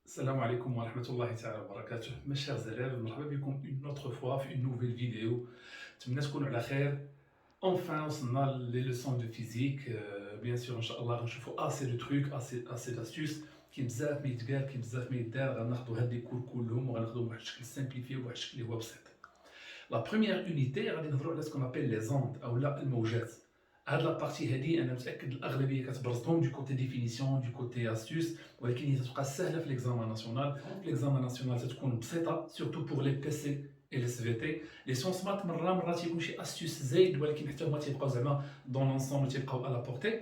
Salam alaikum wa rahmatullahi ta'ala wa barakatuh. Mes chers élèves, مرحبا بكم une autre fois في une nouvelle vidéo. نتمنى تكونوا على خير. Enfin, وصلنا les leçons de physique. Bien sûr, Inch'Allah, غنشوفوا assez de trucs, assez d'astuces. كاين بزاف ما يتقال، كاين بزاف ما يدار. غناخدوا هاد لي كور كلهم وغناخدوهم بواحد الشكل سامبليفي وبواحد الشكل اللي هو بسيط. La première unité غادي نهضروا على ce qu'on appelle les ondes اولا الموجات. هاد لابارتي هادي انا متاكد الاغلبيه كتبرزهم دو كوتي ديفينيسيون دو كوتي استوس، ولكن هي تبقى سهله في ليكزامان ناسيونال. في ليكزامان ناسيونال تتكون بسيطه سورتو بور لي بي سي اي لي سي في تي. لي سيونس مات مره تيكون شي استوس زايد، ولكن حتى هما تيبقاو زعما دون لونسومبل تيبقاو على بورتي.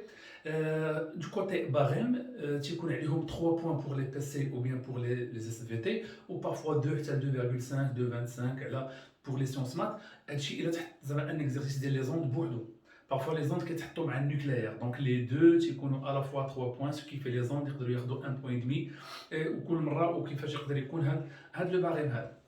دو كوتي باغيم تيكون عليهم 3 بوين بور لي بي سي او بيان بور لي اس في تي، و بارفوا 2 حتى 2.5 2.25 على بور لي سيونس مات. هادشي الا تحط زعما ان اكزرسيس ديال لي زوند بوحدو. Parfois les ondes كيتحطوا مع النوكليير، دونك لي دو تيكونوا على فوا 3 بوين، سو كيفي لي زوند يقدروا ياخذوا 1 بوين دمي وكل مره، وكيفاش يقدر يكون هاد لو باغيم هذا.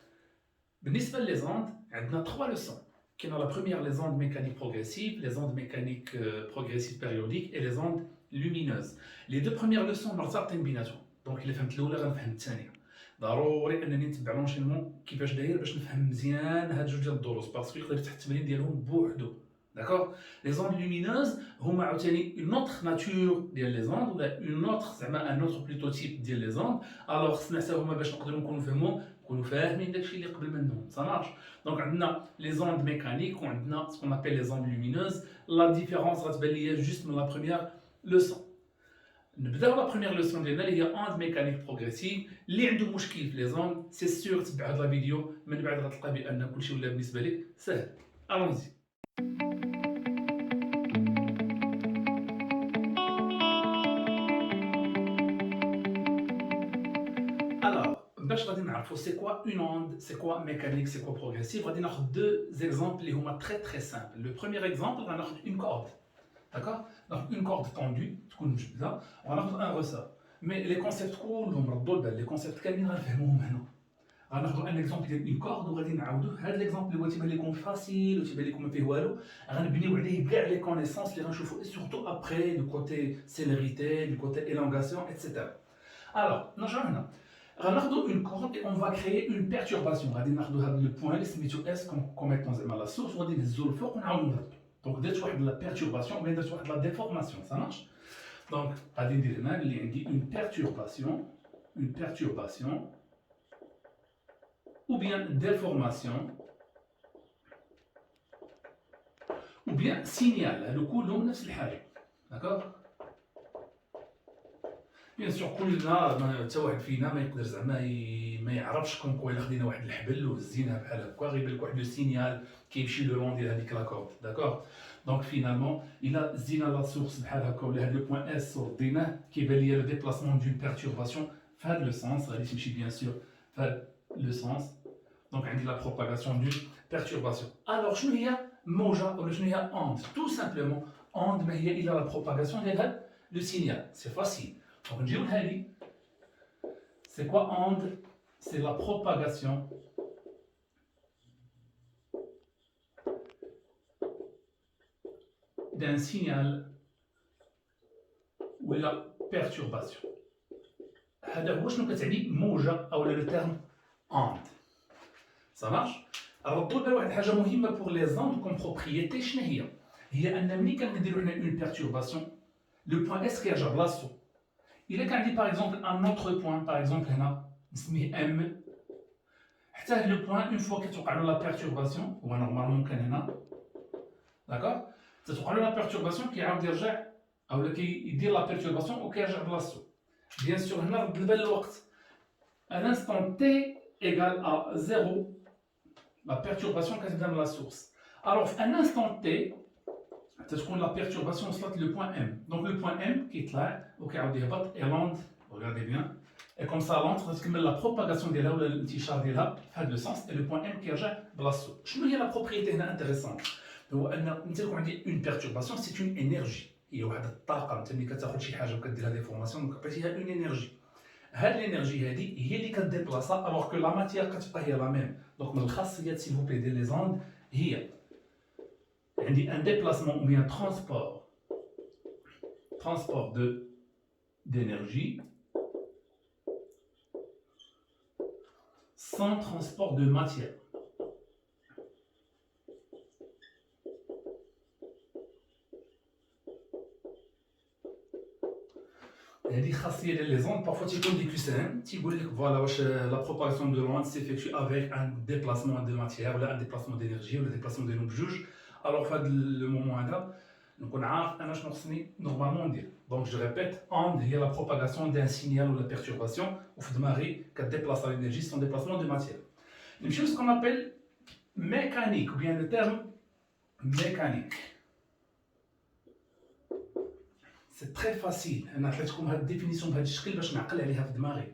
بالنسبه لي زوند عندنا 3 لوسون. كاين لا بروميير لي زوند ميكانيك بروغريسيف، لي زوند ميكانيك بروغريسيف بيريوديك اي لي زوند لومينوز. لي دو بروميير لوسون مرتبطين بيناتهم، دونك الا فهمت الاولى غنفهم الثانيه. ضروري انني نتبع لونشينمون كيفاش داير باش نفهم مزيان هاد جوج ديال الدروس، باسكو يقدر يفتح التمرين ديالهم بوحدو. D'accord. Les ondes lumineuses, هما عاوتاني une autre nature ديال les ondes ولا une autre زعما un autre plutôt type ديال les ondes. alors خصنا حتى هما باش نقدروا نكونوا فاهمين داكشي اللي قبل منهم. ça marche. دونك عندنا les ondes mécaniques وعندنا ce qu'on appelle les ondes lumineuses. la différence غتبان ليا juste من la première leçon. نبداو لا première leçon ديالنا اللي هي onde mécanique progressive. اللي عنده مشكل في les ondes سي سور تبع هاد لا فيديو، من بعد غتلقى بان كلشي ولا بالنسبه لك سهل. allons-y. Alors, باش غادي نعرفوا c'est quoi une onde, c'est quoi mécanique, c'est quoi progressif, غادي ناخذ deux exemples اللي هما très très simples. Le premier exemple غناخذ une corde. D'accord. Donc une corde tendue تكون مجبده وغناخذ un ressort. Mais les concepts كلهم ردوا البال، les concepts كاملين غنفهموهم هنا. غناخذوا ان اكزومبل ديال اون كورد وغادي نعاودوه. هذا الاكزومبل اللي هو تيبان لكم فاسيل وتيبان لكم ما فيه والو، غنبنيو عليه كاع لي كونيسونس اللي غنشوفوا سورتو ابري دو كوتي سيليريتي دو كوتي élongation etc. Alors نرجعوا هنا، غناخذوا اون كورد et on va créer une perturbation. غادي ناخذوا هذا لو بوين اللي سميتو اس كوميتون زعما لا سورس، وغادي نهزوه الفوق ونعاودو نهبطو. دونك درت واحد لا بيرتورباسيون وبين درت واحد لا ديفورماسيون. ça marche. دونك غادي ندير هنا اللي عندي une perturbation ou bien déformation ou bien signal. هادو كلهم نفس الحاجه. داكوغ. بيان سور كلنا حتى واحد فينا ما يقدر زعما ما يعرفش كون كوا الا خدينا واحد الحبل وهزيناه بحال هكا غيبان لك واحد لو سينيال كيمشي لو لون ديال هذيك لا كورد. داكوغ. دونك فينالمون الا زينا لا سورس بحال هكا ولا هاد لو بوين اس رديناه، كيبان ليا لو ديبلاسمون دون بيرتورباسيون في هاد لو سونس. غادي تمشي بيان سور في هاد لو سونس. Donc, on dit la propagation d'une perturbation. Alors, شنو هي موجة ولا شنو هي onde? Tout simplement, onde ما هي إلا la propagation ديال le signal. C'est facile. Donc, نجيو لهادي. C'est quoi onde? C'est la propagation d'un signal ou la perturbation. هذا هو شنو كتعني موجة أو le terme onde. Ça marche. ردوا لنا واحد الحاجه مهمه بور لي زوند كوم بروبريتي. شنو هي ان ملي كنديروا هنا اون بيرتورباسيون لو بوين اس كيرجع بلاصتو. الا كان عندي باغ اكزومبل ان اوتر بوين، باغ اكزومبل هنا نسميه ام، حتى هاد لو بوين اون فوا كتوقع له لا بيرتورباسيون هو نورمالمون كان هنا. داكوغ. تتوقع له لا بيرتورباسيون كيعاود يرجع اولا كيدير لا بيرتورباسيون وكيرجع بلاصتو. بيان سور هنا رد البال الوقت. ان انستون تي ايغال ا زيرو، la perturbation كتبدا من la source. Alors, à un instant T, تكون la perturbation وصلت le point M. Donc, le point M كيطلع وكيعاود يهبط et l'onde, regardez bien, et comme ça l'onde تكمل la propagation ديالها ولا الانتشار ديالها في هذا le sens, et le point M كيرجع بلاصتو. شنو هي la propriété هنا intéressante؟ هو ان انت يكون عندي une perturbation, c'est une énergie. هي واحد الطاقة. انت ملي كتاخذ شي حاجة وكديرها ديفورماسيون كتعطيها une énergie. هاد الانرجي هادي هي اللي كديبلاصا الوغ كو لا ماتيير كتبقى هي لا ميم. دونك من الخاصيات سيل فو بلي ديال لي زوند هي عندي ان ديبلاسمون او بيان ترانسبور دو d'énergie sans transport de matière. هذه خاصيه ديال لي زون بارفوا تيكون ديك كوسان تيقول لك فوالا واش لا بروباغاسيون دو لوند سيفيكتوي افيك ان ديبلاسمون دو ماتيير ولا ان ديبلاسمون دينيرجي ولا ديبلاسمون ديالهم بجوج. الوغ في هذا لو مومون هذا نكون عارف انا شنو خصني نورمالمون ندير. دونك جو ريبيت اند هي لا بروباغاسيون دان سينيال ولا بيرتورباسيون وفي دماغي كديبلاصا لينيرجي سون ديبلاسمون دو ماتيير. نمشيو سكون ابل mécanique ou bien le terme mécanique. C'est très facile. انا عطيتكم هاد الديفينيسيون بهذا الشكل باش نعقل عليها في دماغي،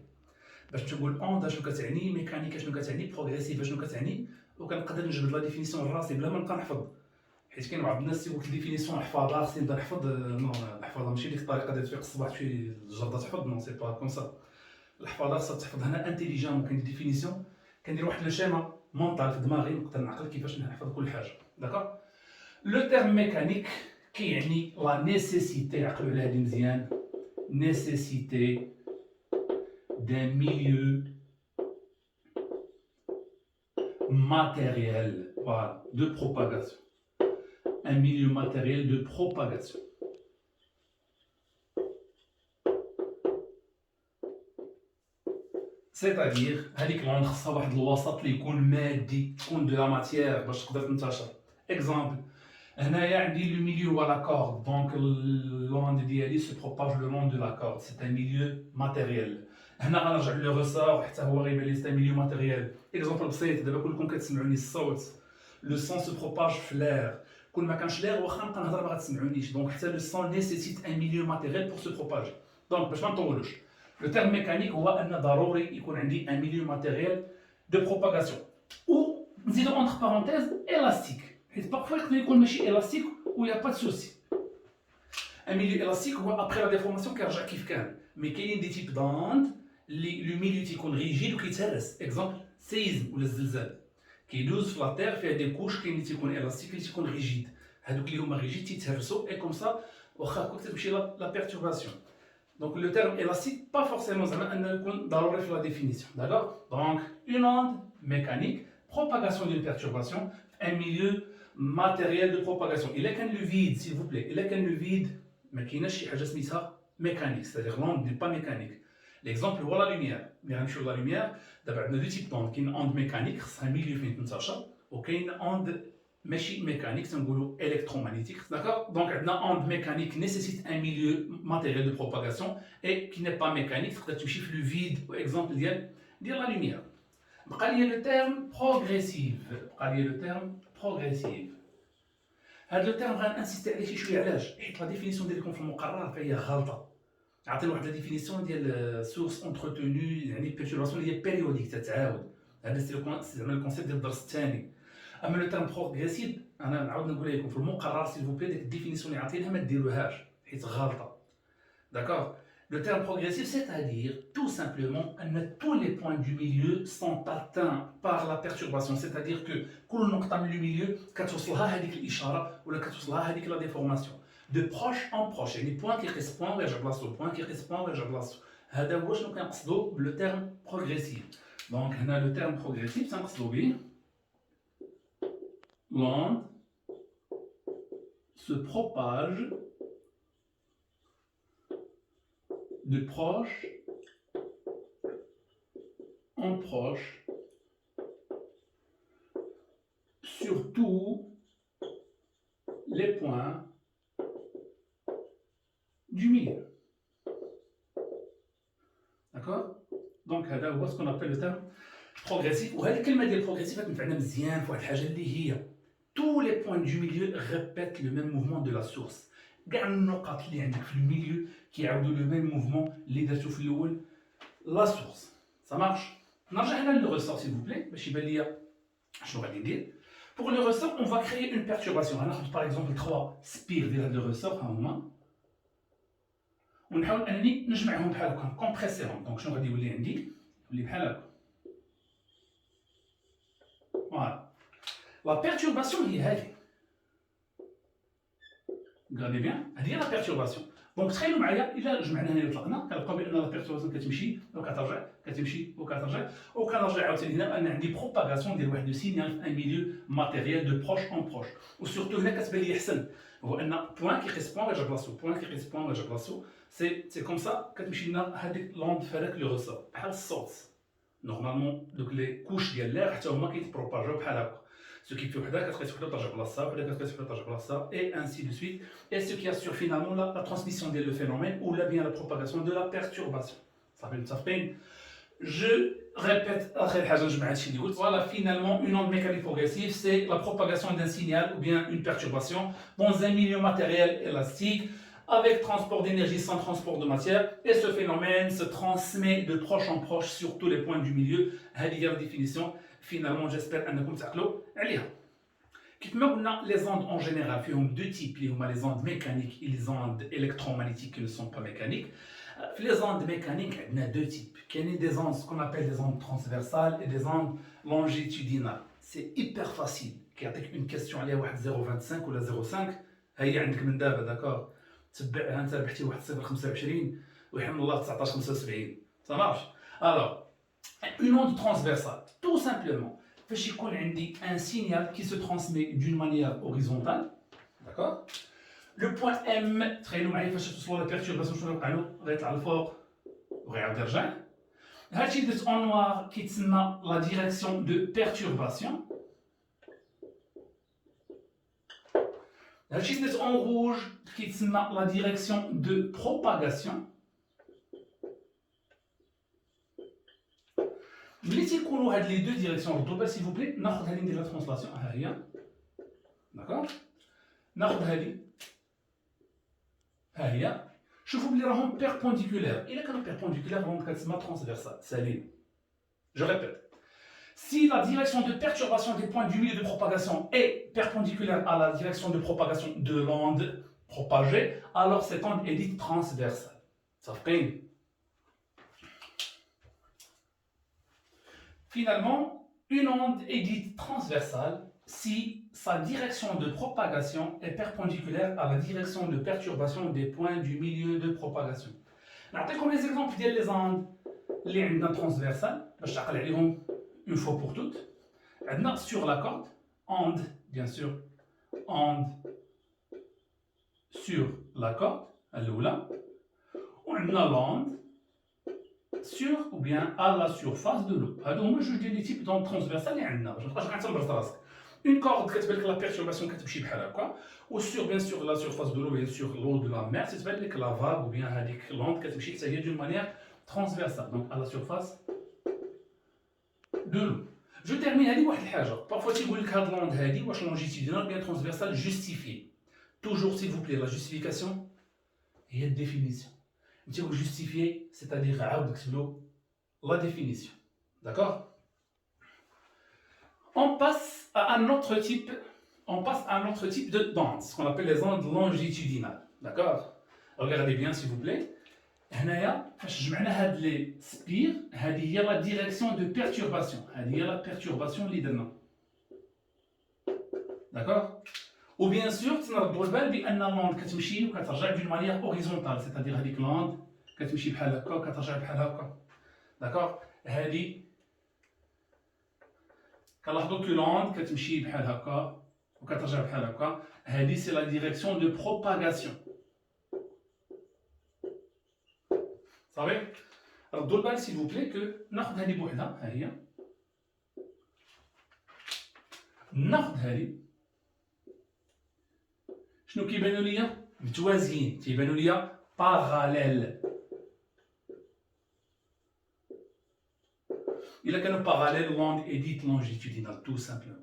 باش تقول اون شنو كتعني، ميكانيك شنو كتعني، بروغريسيف شنو كتعني، وكنقدر نجبد لا ديفينيسيون لراسي بلا ما نبقى نحفظ. حيت كاين بعض الناس تيقول لك الديفينيسيون نحفظها خصني نبدا نحفظ. نو نحفظها ماشي ديك الطريقه ديال تفيق الصباح تمشي الجرده تحفظ. نو سي با كوم سا. الحفاظه خصها تحفظ هنا انتيليجون. كاين ديفينيسيون كندير واحد لو شيما مونطال في دماغي نقدر نعقل كيفاش نحفظ كل حاجه. داكور. لو تيرم ميكانيك كيعني لا نيسيسيتي، عقلوا على هادي مزيان، نيسيسيتي d'un milieu matériel, voilà, de propagation. Un milieu matériel de propagation. C'est-à-dire هذيك لون خصها واحد الوسط اللي يكون مادي، تكون دو لا ماتيير باش تقدر تنتشر. اكزامبل هنايا عندي لو ميليو و لا كورد، دونك لوند ديالي سو بروباج لو لون دو لا كورد، سي ان ميليو ماتيريال. هنا غنرجع لو ريسور حتى هو غيبان لي سي ان ميليو ماتيريال. اكزامبل بسيط، دابا كلكم كتسمعوني الصوت، لو سون سو بروباج في لير، كل ما كانش لير واخا نبقى نهضر ما غتسمعونيش. دونك حتى لو سون نيسيسيت ان ميليو ماتيريال بور سو بروباج. دونك باش ما نطولوش، لو تيرم ميكانيك هو ان ضروري يكون عندي ان ميليو ماتيريال دو بروباغاسيون، و نزيدو اونتر بارونتيز الاستيك، حيت بارفوا يقدر يكون ماشي الاستيك و يا با دو سوسي. ان ميليو الاستيك هو ابخي لا ديفورماسيون كيرجع كيف كان، مي كاينين دي تيب دوند اللي لو ميليو تيكون ريجيد وكيتهرس. اكزامبل سيزم ولا الزلزال كيدوز في لا تير فيها دي كوش، كاين اللي تيكون الاستيك اللي تيكون ريجيد. هادوك اللي هما ريجيد تيتهرسوا اي كوم سا واخا كنت تمشي لا بيرتورباسيون. Donc le terme élastique, pas forcément dans la définition. D'accord. Donc une onde mécanique, propagation d'une perturbation, un milieu matériel de propagation. Il est qu'un le vide, s'il vous plaît. Il est qu'un le vide, mais qui n'est pas mécanique, c'est-à-dire l'onde n'est pas mécanique. L'exemple, voilà la lumière. Bien sûr, la lumière, d'abord, il y a deux types d'ondes. Il y a une onde mécanique, c'est un milieu qui est ou une onde mécanique, c'est un boulot électromagnétique, d'accord. Donc, une onde mécanique nécessite un milieu matériel de propagation et qui n'est pas mécanique, c'est-à-dire que tu chiffres le vide, par exemple, de la lumière. Il y a le terme progressive. Le terme progressive. Le terme va insister عليه شي شويه. علاش؟ حيت لا ديفينيسيون ديالكم في المقرر فهي غلطه. عطينا واحد لا ديفينيسيون ديال سورس انتروتونو، يعني بيرتورباسيون اللي هي بيريوديك تتعاود. هذا زعما الكونسيبت ديال الدرس الثاني. اما لو تيرم بروغريسيف انا نعاود نقول لكم في المقرر سيل فو بلي ديك الديفينيسيون اللي عطيناها ما ديروهاش حيت غلطه. داكور. Le terme progressif, c'est-à-dire tout simplement que tous les points du milieu sont atteints par la perturbation, c'est-à-dire que كل نقطة من الميليو كتوصلها هذيك الإشارة ولا كتوصلها هذيك لا ديفورماسيون de proche en proche، يعني بوان كيقيس بوان ويرجع بلاصتو، بوان كيقيس بوان ويرجع بلاصتو. هذا هو شنو كنقصدو بلو تيرم بروغريسيف. دونك هنا لو تيرم بروغريسيف تنقصدو به l'onde se propage de proche en proche sur tous les points du milieu. D'accord. Donc هذا هو ce qu'on appelle le terme progressif. وهذه الكلمة ديال progressif تنفعنا مزيان في واحد الحاجة اللي هي tous les points du milieu répètent le même mouvement de la source. كاع النقط اللي عندك في الميليو كيعاودوا لو ميم موفمون اللي درتو في الاول لا سورس. سا مارش. نرجع هنا لو ريسور سيل فو بلي باش يبان ليا شنو غادي ندير. Pour le ressort, on va créer une perturbation. غناخذ par exemple 3 سبير ديال هاد لو ريسور ها هما ونحاول انني نجمعهم بحال هكا كومبريسيهم. دونك شنو غادي يولي عندي؟ يولي بحال هكا. فوالا. لا بيرتورباسيون هي هذه. Regardez bien, هذه هي لا بيرتورباسيون. دونك تخيلوا معايا الا جمعنا هنا وطلقنا كنلقاو بان لا بيرتورباسيون كتمشي وكترجع كتمشي وكترجع كنرجع عاوتاني هنا ان عندي بروباغاسيون ديال واحد لو سينيال في ان ميليو ماتيريال دو بروش اون بروش. وسورتو هنا كتبان لي احسن هو ان بوان كيقيس بوان غيرجع بلاصتو، بوان كيقيس بوان غيرجع بلاصتو. سي كوم سا كتمشي لنا هذيك لوند في هذاك لو ريسور بحال الصوت. نورمالمون دوك لي كوش ديال لير حتى هما كيتبروباجيو بحال هكا. Ce qui fait وحده كتقيس وحده ترجع بلاصتها، وحده كتقيس وحده ترجع بلاصتها et ainsi de suite. Et ce qui assure finalement la transmission ديال le phénomène ou là bien la propagation de la perturbation. صافي متفقين؟ Je répète آخر حاجة نجمع هادشي اللي قلت. Voilà, finalement une onde mécanique progressive c'est la propagation d'un signal ou bien une perturbation dans un milieu matériel élastique avec transport d'énergie sans transport de matière, et ce phénomène se transmet de proche en proche sur tous les points du milieu. هذه هي la définition. Finalement, j'espère أنكم تعقلوا عليها. كما قلنا les ondes en général فيهم deux types اللي هما les ondes mécaniques et les ondes électromagnétiques qui ne sont pas mécaniques. في les ondes mécaniques عندنا deux types. كاينين des ondes ce qu'on appelle des ondes transversales et des ondes longitudinales. C'est hyper facile. كيعطيك une question عليها واحد 0.25 ولا 0.5 هي عندك من دابا داكور. تبعها انت ربحتي 1.025 ويحمل الله 19.75. Ça marche. Alors une onde transversale, tout simplement, فاش يكون عندي un signal qui se transmet d'une manière horizontale, d'accord. Le point M, تخيلوا معايا فاش توصلوا لا perturbation شنو يوقع له؟ غيطلع لفوق وغيعاود يرجع. هادشي اللي درت en noir كيتسمى la direction de perturbation. هادشي اللي درت en rouge كيتسمى la direction de propagation. ملي تيكونوا هاد لي دو ديريكسيون ردوا بال سيل فوبلي ناخذ هادي ندير لا ترانسلاسيون ها هي داكوغ ناخذ هادي ها هي شوفوا بلي راهم بيربونديكولير الا كانوا بيربونديكولير دونك كتسمى ترانسفيرسال سالين جو ريبيت si la direction de perturbation des points du milieu de propagation est perpendiculaire à la direction de propagation de l'onde propagée alors cette onde est dite transversale صافين. Finalement, une onde est dite transversale si sa direction de propagation est perpendiculaire à la direction de perturbation des points du milieu de propagation. نعطيكم les exemples ديال les ondes اللي عندنا transversales باش تعقل عليهم une fois pour toutes. عندنا sur la corde onde bien sûr onde sur la corde الأولى وعندنا l'onde sur ou bien à la surface de l'eau. هادو هما جوج ديال لي تيب دون ترانسفيرسال اللي عندنا باش متبقاش غنعتبر راسك. اون كورد كتبان لك لا بيرتورباسيون كتمشي بحال هكا و سور بيان سور لا سورفاس دو لو بيان سور لو دو لا مير تتبان لك لا فاغ ou bien هذيك لوند كتمشي حتى هي دون مانيير ترانسفيرسال دونك à la surface de l'eau. جو تيرمين هذه واحد الحاجه بارفوا تيقول لك هاد لوند هادي واش لونجيتودينال بيان ترانسفيرسال جوستيفي توجور سيل فو بلي لا جوستيفيكاسيون هي الديفينيسيون. Vous justifier, c'est-à-dire la définition. D'accord? On passe à un autre type de ondes, ce qu'on appelle les ondes longitudinales. D'accord? Regardez bien s'il vous plaît. هنايا فاش جمعنا هاد لي سبير هذه هي la direction de perturbation. هذه هي la perturbation اللي درنا. D'accord? Ou bien sûr تنردوا البال بان لوند كتمشي وكترجع d'une manière horizontale, c'est-à-dire هذيك لوند كتمشي بحال هكا وكترجع بحال هكا. داكوغ هذه كنلاحظوا كو لوند كتمشي بحال هكا وكترجع بحال هكا. هذه سي لا ديريكسيون دو بروباغاسيون. صافي ردوا البال سيل فو بلي كو ناخذ هذه بوحدها ها هي ناخذ هذه شنو كيبانوا ليا متوازيين تيبانوا ليا باراليل. الا كانوا باراليل لوند ايديت لونجيتودينال تو سامبلومون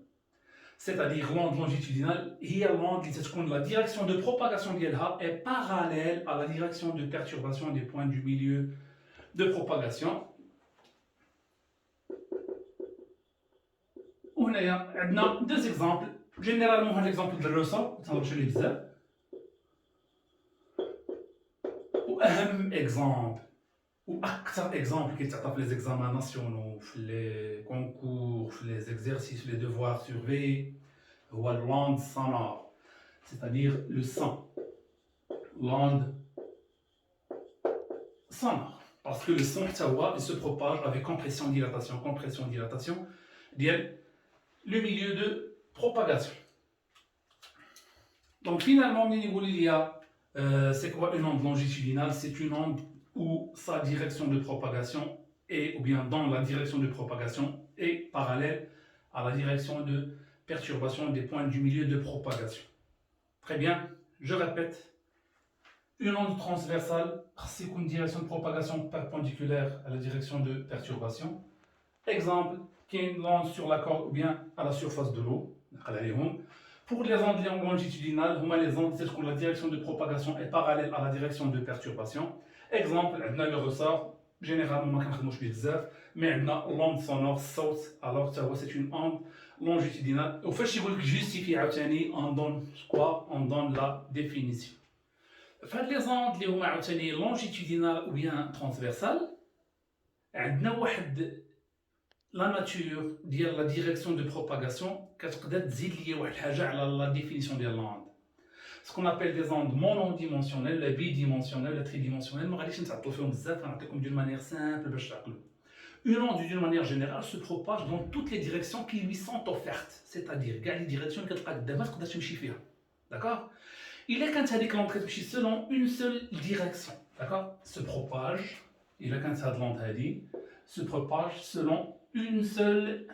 c'est-à-dire l'onde longitudinale هي l'onde اللي تتكون la direction de propagation ديالها est parallèle à la direction de perturbation des points du milieu de propagation. وهنايا عندنا deux exemples. Généralement هاد l'exemple ديال الرسول تنهضرش عليه بزاف. واهم اكزامبل واكثر اكزامبل كيتعطى في لي زيكزامان ناسيونو في لي كونكور في لي زيكزارسيس في لي دوفوار سورفي هو l'onde sonore, c'est-à-dire le son. L'onde sonore. parce que le son il se propage avec compression-dilatation, le milieu de propagation. Donc finalement, c'est quoi une onde longitudinale? C'est une onde où sa direction de propagation est, ou bien dans la direction de propagation, est parallèle à la direction de perturbation des points du milieu de propagation. Très bien, je répète, une onde transversale, c'est une direction de propagation perpendiculaire à la direction de perturbation. Exemple, qui est une onde sur la corde ou bien à la surface de l'eau. Pour les ondes longitudinales, les ondes, c'est que la direction de propagation est parallèle à la direction de perturbation. Exemple, on a le ressort, généralement, mais on a l'onde sonore, alors c'est une onde longitudinale. Au fait, je vous justifie, on donne quoi? On donne la définition. Les ondes longitudinales ou bien transversales, on a la nature de la direction de propagation كتقدر تزيد ليا واحد الحاجه على لا ديفينيسيون ديال لاند ce qu'on appelle des ondes monodimensionnelles, la bidimensionnelle, la tridimensionnelle. ما غاديش نتعطلوا فيهم بزاف, غنعطيكم d'une manière simple باش تعقلوا. Une onde d'une manière générale se propage dans toutes les directions qui lui sont offertes, c'est-à-dire كاع les directions اللي كتلقى قدامها تقدر تمشي فيها. D'accord? إلا كانت هذيك l'onde كتمشي selon une seule direction, d'accord? Se propage, إلا كانت هاد l'onde هادي se propage selon une seule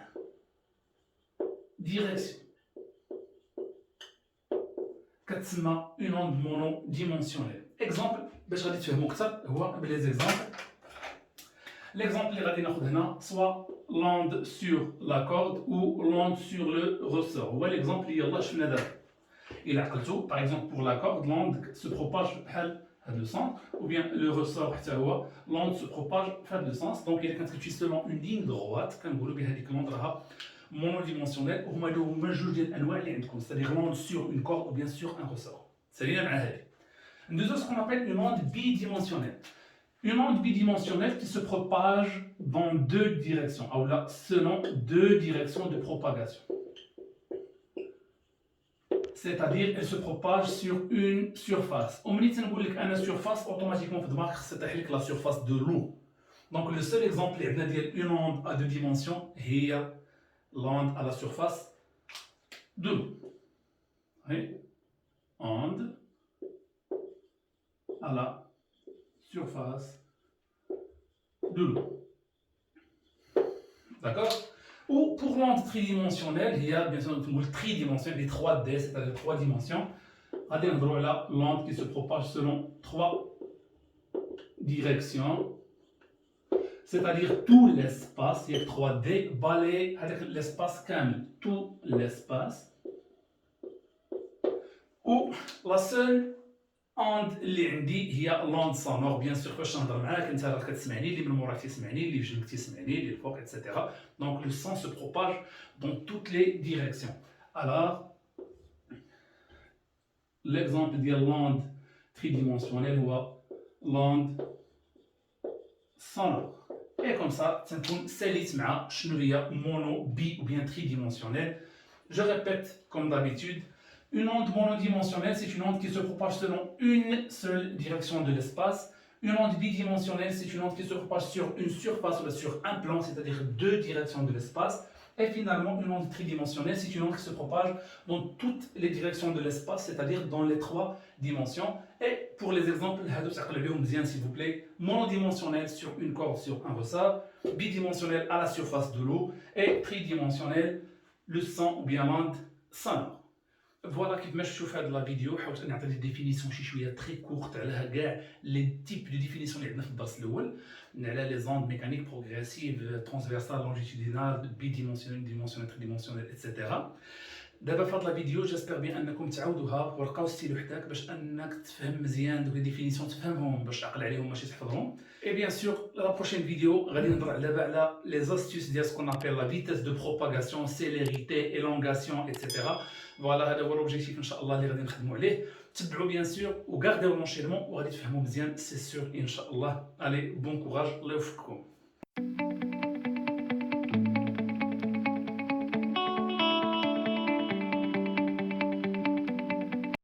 direction. كتسمى une onde monodimensionnelle. Exemple باش غادي تفهموا اكثر هو بلي زيكزامبل. L'exemple اللي غادي ناخذ هنا soit l'onde sur la corde ou l'onde sur le ressort. هو l'exemple اللي يلاه شفنا دابا. إلا عقلتو par exemple pour la corde l'onde se propage بحال هذا le sens, ou bien le ressort حتى هو l'onde se propage في هذا le sens. Donc إلا كانت كتمشي selon une ligne droite كنقولوا بها هذيك l'onde راها monodimensionnelle. وهما جوج ديال الانواع اللي عندكم, c'est-à-dire l'onde sur une corde ou bien sur un ressort. سالينا مع هذه. Nous ce qu'on appelle une onde bidimensionnelle. Une onde bidimensionnelle qui se propage dans deux directions, ou là selon deux directions de propagation. C'est-à-dire elle se propage sur une surface. وملي تنقول لك انا surface automatiquement في دماغك خصها تحل لك la surface de l'eau. Donc le seul exemple اللي عندنا ديال une onde à deux dimensions هي l'onde à la surface de l'eau. Onde à la surface de l'eau. D'accord? Ou pour l'onde tridimensionnelle, il y a bien sûr le tridimensionnel, les 3D, c'est-à-dire 3 dimensions. Regardez là l'onde qui se propage selon 3 directions. C'est-à-dire tout l'espace, il y a 3D, balaye avec l'espace كامل, tout l'espace. Ou la seule onde اللي عندي هي l'onde sonore. Bien sûr فاش نهضر معاك انت راك كتسمعني, اللي من موراك تسمعني, اللي في جنبك تسمعني, اللي الفوق, etc. Donc le son se propage dans toutes les directions. Alors l'exemple ديال l'onde tridimensionnelle هو l'onde sonore. Et comme ça, تنكون ساليت مع شنو هي mono, bi ou bien tridimensionnelle. Je répète comme d'habitude. Une onde monodimensionnelle, c'est une onde qui se propage selon une seule direction de l'espace. Une onde bidimensionnelle, c'est une onde qui se propage sur une surface ou sur un plan, c'est-à-dire deux directions de l'espace. Et finalement, une onde tridimensionnelle, c'est une onde qui se propage dans toutes les directions de l'espace, c'est-à-dire dans les 3 dimensions. Et pour les exemples, s'il vous plaît, monodimensionnelle sur une corde, sur un ressort, bidimensionnelle à la surface de l'eau, et tridimensionnelle, le son ou bien l'onde sonore. Voilà كيفاش تشوف هذه لا فيديو حاولت نعطي دي ديفينيسيون شي شويه تري كورت على كاع لي تيب دو ديفينيسيون اللي عندنا في الدرس الاول, على لي زوند ميكانيك بروغريسيف, ترانسفيرسال, لونجيتودينال, بيديمونسيونيل, ديمونسيونيل, تريديمونسيونيل, اتسيتيرا. دابا في هاد لا فيديو جيسبر بيان انكم تعاودوها ولقاو ستيلو حداك باش انك تفهم مزيان دوك لي ديفينيسيون, تفهمهم باش تعقل عليهم ماشي تحفظهم. اي بيان سور لا بروشين فيديو غادي نهضر دابا على لي زاستيوس ديال سكون ابل لا فيتاس دو بروباغاسيون, سيليريتي, الونغاسيون, اتسيتيرا. فوالا هذا هو لوبجيكتيف ان شاء الله اللي غادي نخدموا عليه. تبعوا بيان سور وغارديو لونشينمون وغادي تفهموا مزيان سي سور ان شاء الله. الي بون كوراج, الله يوفقكم.